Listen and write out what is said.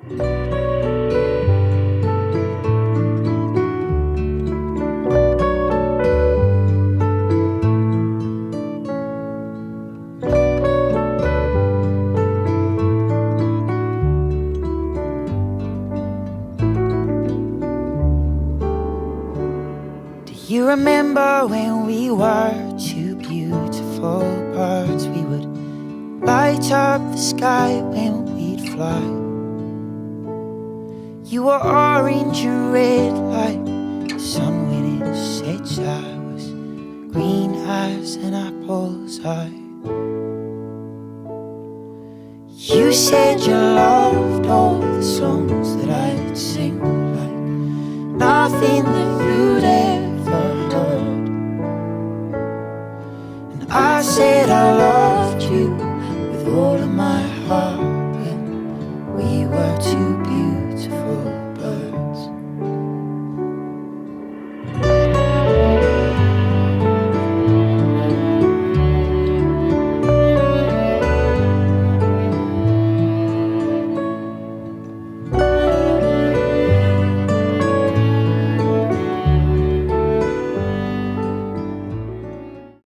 You remember when we were two beautiful birds? We would light up the sky when we'd fly. You were orange and red like the sun when it sets. I was green as an apple's eye. You said you loved all the songs that I'd sing, like nothing that you'd ever heard. And I said I love